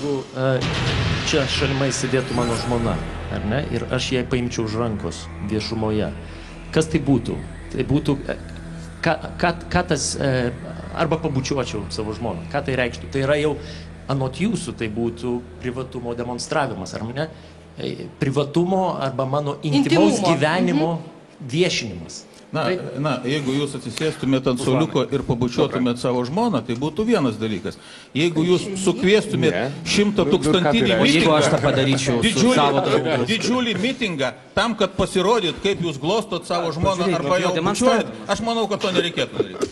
jeigu čia šalimai sėdėtų mano žmona, ar ne, ir aš jai paimčiau už rankos viešumoje, kas tai būtų? Tai būtų, ką tas, arba pabučiuočiau savo žmoną, ką tai reikštų? Tai yra jau, anot jūsų, tai būtų privatumo demonstravimas, ar ne? Privatumo arba mano intimaus gyvenimo viešinimas. Na, jeigu jūs atsisėstumėt ant suoliuko ir pabučiuotumėt savo žmoną, tai būtų vienas dalykas. Jeigu jūs sukviestumėt 100-tūkstantinį didžiulį mitingą tam, kad pasirodyt, kaip jūs glostot savo žmoną arba jau bučiuojat, aš manau, kad to nereikėtų daryti.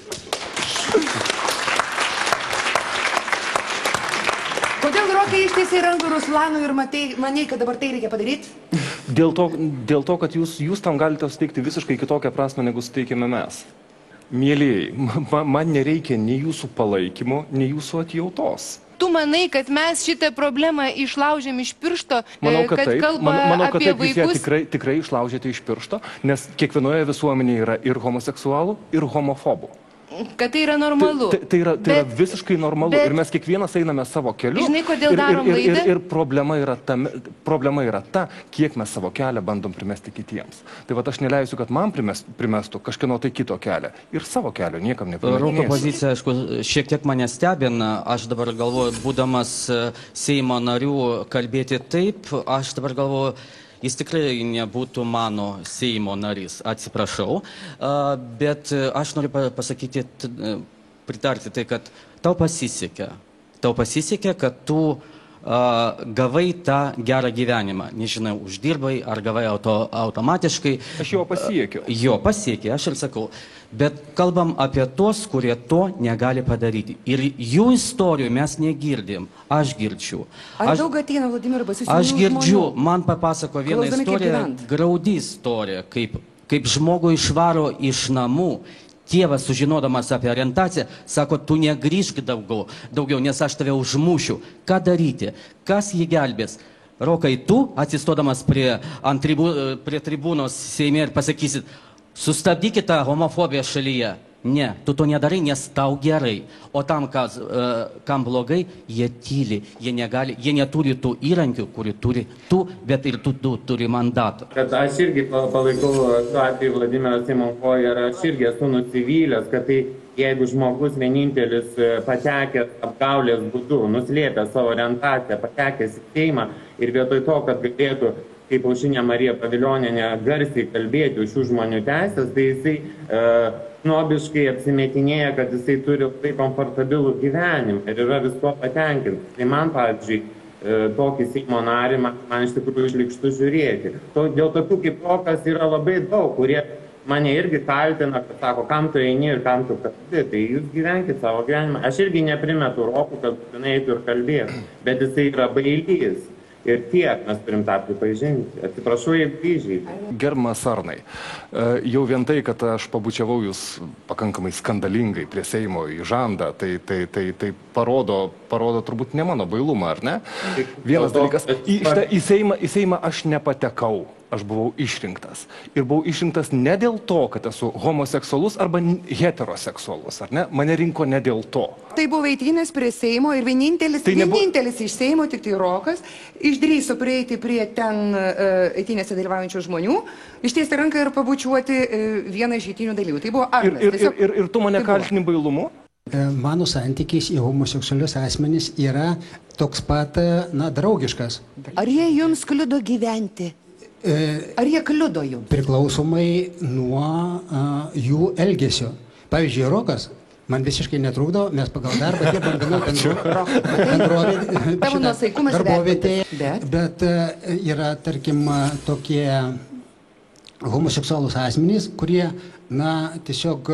Kodėl Rokai ištiesė rankų Ruslanui ir manei, kad dabar tai reikia padaryti? Dėl to, kad jūs tam galite suteikti visiškai kitokią prasmę, negu suteikėme mes. Mielieji, man nereikia nei jūsų palaikymo, nei jūsų atjautos. Tu manai, kad mes šitą problemą išlaužėm iš piršto, manau, kad apie taip, jūs ją tikrai išlaužėte iš piršto, nes kiekvienoje visuomenėje yra ir homoseksualų, ir homofobų. Kad tai yra normalu. Tai yra visiškai normalu ir mes kiekvienas einame savo keliu. Žinai, kodėl darom laidą? Ir problema yra ta, kiek mes savo kelią bandom primesti kitiems. Tai vat aš neleisiu, kad man primestų kažkieno tai kito kelią. Ir savo kelio niekam neprimestų. Roko pozicija, aišku, šiek tiek mane stebina. Aš dabar galvoju, būdamas Seimo narių kalbėti taip, aš dabar galvoju, jis tikrai nebūtų mano Seimo narys, atsiprašau, bet aš noriu pasakyti, pritarti tai, kad tau pasisekė, kad tu gavai tą gerą gyvenimą, nežinau, uždirbai ar gavai automatiškai. Aš jo pasiekiu. Jo pasiekė, aš ir sakau. Bet kalbam apie tos, kurie to negali padaryti. Ir jų istorijų mes negirdim. Aš girdžiu. Ar daug ateina, Vladimir, pasisiūlymų žmonių? Aš girdžiu, man papasako vieną istoriją, graudi istorija, kaip žmogų išvaro iš namų. Tėvas, sužinodamas apie orientaciją, sako, tu negrįžk daugiau, nes aš tave užmušiu. Ką daryti? Kas jį gelbės? Rokai, tu, atsistodamas prie tribūnos Seime ir pasakysit, sustabdykite tą homofobiją šalyje. Ne, tu to nedarai, nes tau gerai. O tam, kam blogai, jie tyli, jie neturi tų įrankių, kurį turi tu, bet ir tu turi mandatų. Kad aš irgi palaikau tuo atveju Vladimiras Simonko ir aš irgi esu nusivylęs, kad tai jeigu žmogus vienintelis patekęs apgaulės būdu, nuslėpęs savo orientaciją, patekęs į Seimą ir vietoj to, kad galėtų kaip Aušrinė Marija Pavilionienė garsiai kalbėti už šių žmonių teisės, tai jisai snobiškai apsimetinėja, kad jisai turi labai komfortabilų gyvenimą ir yra visko patenkintas. Tai man, pavyzdžiui, tokį Seimo narį man iš tikrųjų šlykštu žiūrėti. Dėl tokių kaip Rokas yra labai daug, kurie mane irgi kaltina, kad sako, kam tu eini ir kam tu kalbi, tai jūs gyvenkit savo gyvenimą. Aš irgi neprimetu Rokų, kad būtinai eitų ir kalbėtų, bet jisai yra bailys. Ir tiek mes turim tą pripažinti. Atsiprašau, jeigu įžeidžiu. Gerbiamas Arnai, jau vien tai, kad aš pabučiavau jūs pakankamai skandalingai prie Seimo į žandą, tai parodo turbūt ne mano bailumą, ar ne? Vienas dalykas, į Seimą aš nepatekau. Aš buvau išrinktas. Ir buvau išrinktas ne dėl to, kad esu homoseksualus arba heteroseksualus, ar ne? Mane rinko ne dėl to. Tai buvo eitynės prie Seimo ir vienintelis iš Seimo, tik tai Rokas, išdrįso prieiti prie ten eitynėse dalyvaujančių žmonių, ištiesti ranką ir pabučiuoti vieną iš eitynių dalyvių. Tai buvo Arnas. Ir tu mane kaltini bailumu? Mano santykis į homoseksualius asmenys yra toks pat, draugiškas. Ar jie jums kliudo gyventi? Ar jie kliudo jums? Priklausomai nuo jų elgesio. Pavyzdžiui, Rokas man visiškai netrukdo, mes pagal darbą dirbam darbovietėje, bet yra, tarkim, tokie homoseksualūs asmenys, kurie tiesiog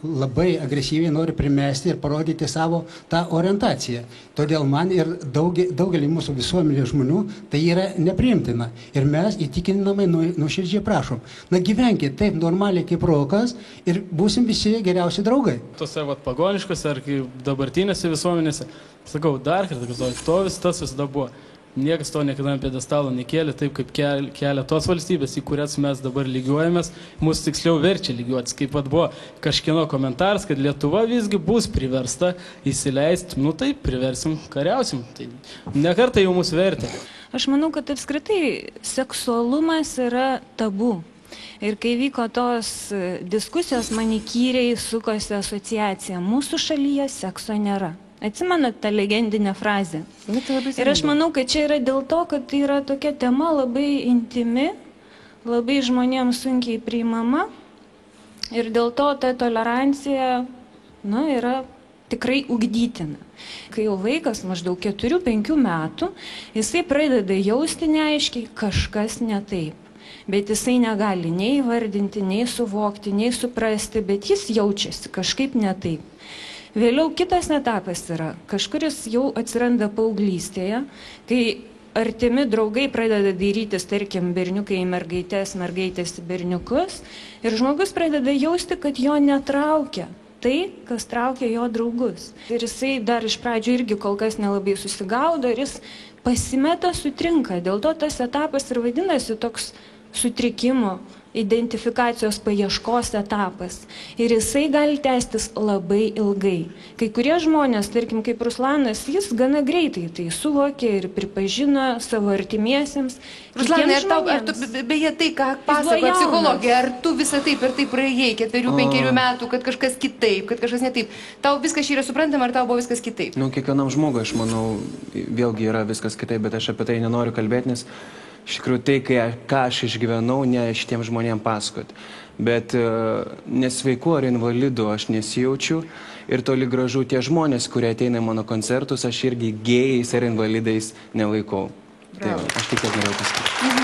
labai agresyviai nori primesti ir parodyti savo tą orientaciją. Todėl man ir daugelį mūsų visuomenės žmonių tai yra nepriimtina. Ir mes įtikinamai nuoširdžiai prašom. Gyvenkit taip normaliai kaip Rokas ir būsim visi geriausi draugai. Tose pagoniškose ar dabartinėse visuomenėse, sakau, dar kartą, to tas visada buvo. Niekas to niekada ant pjedestalo nekėlė, taip kaip kelia tos valstybės, į kurias mes dabar lygiuojamės, mus tiksliau verčia lygiuotis. Kaip pat buvo kažkieno komentaras, kad Lietuva visgi bus priversta įsileisti, nu taip, priversim, kariausim. Tai nekartą jau mus vertė. Aš manau, kad apskritai seksualumas yra tabu. Ir kai vyko tos diskusijos, man įkyriai sukosi asociacija. Mūsų šalyje sekso nėra. Atsimenat tą legendinę frazę? Ir aš manau, kad čia yra dėl to, kad tai yra tokia tema labai intimi, labai žmonėms sunkiai priimama. Ir dėl to ta tolerancija, yra tikrai ugdytina. Kai jau vaikas maždaug 4-5 metų, jisai pradeda jausti neaiškiai kažkas ne taip. Bet jisai negali nei įvardinti, nei suvokti, nei suprasti, bet jis jaučiasi kažkaip ne taip. Vėliau kitas etapas yra, kažkuris jau atsiranda paauglystėje, kai artimi draugai pradeda dairytis, tarkim, berniukai į mergaitės, mergaitės į berniukus, ir žmogus pradeda jausti, kad jo netraukia tai, kas traukia jo draugus. Ir jisai dar iš pradžių irgi kol kas nelabai susigaudo, ir jis pasimeta, sutrinka. Dėl to tas etapas ir vadinasi toks sutrikimo, identifikacijos paieškos etapas. Ir jisai gali tęstis labai ilgai. Kai kurie žmonės, tarkim kaip Ruslanas, jis gana greitai tai suvokė ir pripažino savo artimiesiems. Ruslanai, ar tu, beje, tai, ką pasakoja psichologija, ar tu visą taip ir taip praėjai 4-5 metų, kad kažkas kitaip, kad kažkas ne taip. Tau viskas šį yra suprantama, ar tau buvo viskas kitaip? Kiekvienam žmogui, aš manau, vėlgi yra viskas kitaip, bet aš apie tai nenoriu kalbėti, nes iš tikrųjų tai, ką aš išgyvenau, ne šitiem žmonėm pasakot. Bet nesveiku ar invalidu aš nesijaučiu ir toli gražu tie žmonės, kurie ateina į mano koncertus, aš irgi gėjais ar invalidais nelaikau. Tai aš tik norėjau pasakyti.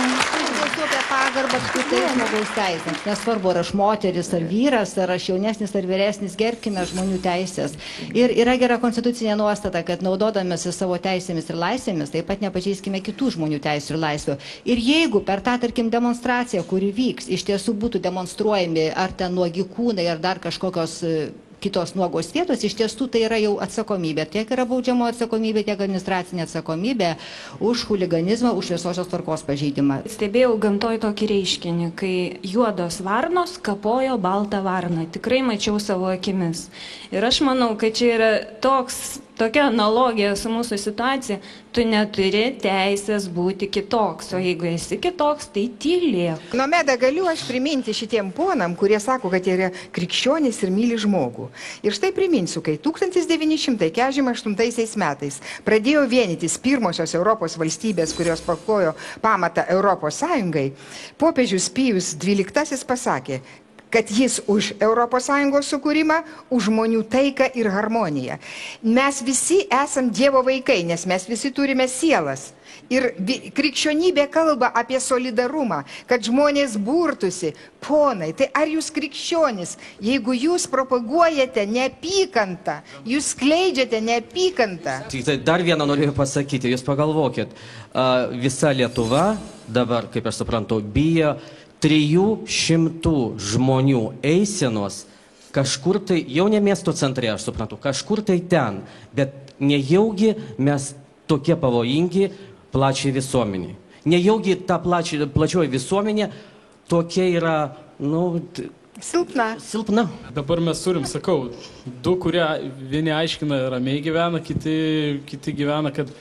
Pagarbą apskritai žmogaus teisėms. Nesvarbu, ar aš moteris, ar vyras, ar aš jaunesnis, ar vyresnis, gerbkime žmonių teisės. Ir yra gera konstitucinė nuostata, kad naudodamėsi savo teisėmis ir laisvėmis, taip pat nepažeiskime kitų žmonių teisų ir laisvių. Ir jeigu per tą, tarkim, demonstraciją, kuri vyks, iš tiesų būtų demonstruojami ar ten nuogi kūnai, ar dar kažkokios kitos nuogos vietos, iš tiesų tai yra jau atsakomybė. Tiek yra baudžiamo atsakomybė, tiek administracinė atsakomybė už huliganizmą, už viešosios tvarkos pažeidimą. Stebėjau gamtoj tokį reiškinį, kai juodos varnos kapojo baltą varną. Tikrai mačiau savo akimis. Ir aš manau, kad čia yra tokia analogija su mūsų situacija. Tu neturi teisės būti kitoks, o jeigu esi kitoks, tai tylėk. Nomeda, galiu aš priminti šitiem ponam, kurie sako, kad jie yra krikščionys ir myli žmogų. Ir štai priminsiu, kai 1948 metais pradėjo vienytis pirmosios Europos valstybės, kurios paklojo pamatą Europos Sąjungai, popiežius Pijus XII pasakė, kad jis už ES sukūrimą, už žmonių taiką ir harmoniją. Mes visi esam Dievo vaikai, nes mes visi turime sielas. Ir krikščionybė kalba apie solidarumą, kad žmonės burtųsi. Ponai, tai ar jūs krikščionys, jeigu jūs propaguojate neapykantą, jūs skleidžiate neapykantą? Tai dar vieną noriu pasakyti, jūs pagalvokit, visa Lietuva dabar, kaip aš suprantu, bijo 300 žmonių eisenos kažkur tai, jau ne miesto centre, aš suprantu, kažkur tai ten, bet nejaugi mes tokie pavojingi plačiai visuomeniai. Nejaugi ta plačioji visuomenė tokia yra, silpna. Dabar mes turim, sakau, du, kurie vieni aiškina ramiai gyvena, kiti gyvena, kad,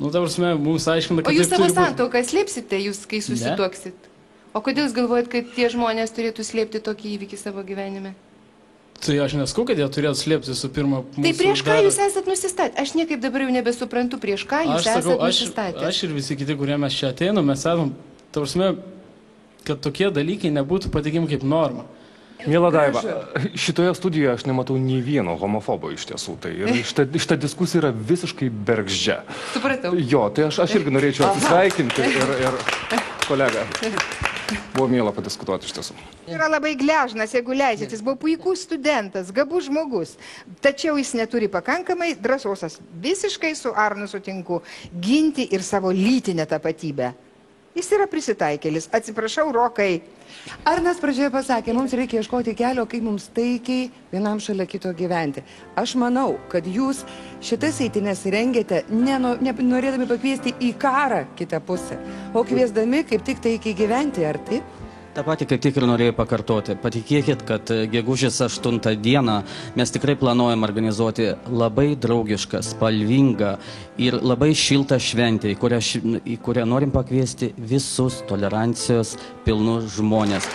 dabar mums aiškina, kad... O jūs savo santuoką slėpsite, jūs kai susituoksit? O kodėl jūs galvojat, kad tie žmonės turėtų slėpti tokį įvykį savo gyvenime? Tai aš neskau, kad jie turėtų slėpti su pirma mūsų... Tai prieš ką jūs esat nusistatę? Aš niekaip dabar jau nebesuprantu, prieš ką jūs esat nusistatę. Aš ir visi kiti, kurie mes čia ateinam, mes esam, tavrasme, kad tokie dalykai nebūtų patikimi kaip norma. Miela Daiva, šitoje studijoje aš nematau nei vieno homofobo iš tiesų. Tai šita diskusija yra visiškai bergždžia. Supratau. Jo, tai aš irgi norėčiau atsisveikinti ir kolega. Buvo miela padiskutuoti iš tiesų. Yra labai gležnas, jeigu leidžiat, jis buvo puikus studentas, gabus žmogus, tačiau jis neturi pakankamai drąsos. Visiškai su Arnu sutinku ginti ir savo lytinę tapatybę. Jis yra prisitaikėlis. Atsiprašau, Rokai. Arnas pradžioje pasakė, mums reikia ieškoti kelio, kaip mums taikiai vienam šalia kito gyventi. Aš manau, kad jūs šitas eitines rengiate norėdami pakviesti į karą kitą pusę, o kviesdami kaip tik taikiai gyventi, ar taip? Ta pati kaip tik ir norėjau pakartoti. Patikėkit, kad gegužės 8 dieną mes tikrai planuojam organizuoti labai draugišką, spalvingą ir labai šiltą šventę, į kurią norim pakviesti visus tolerancijos pilnus žmonės.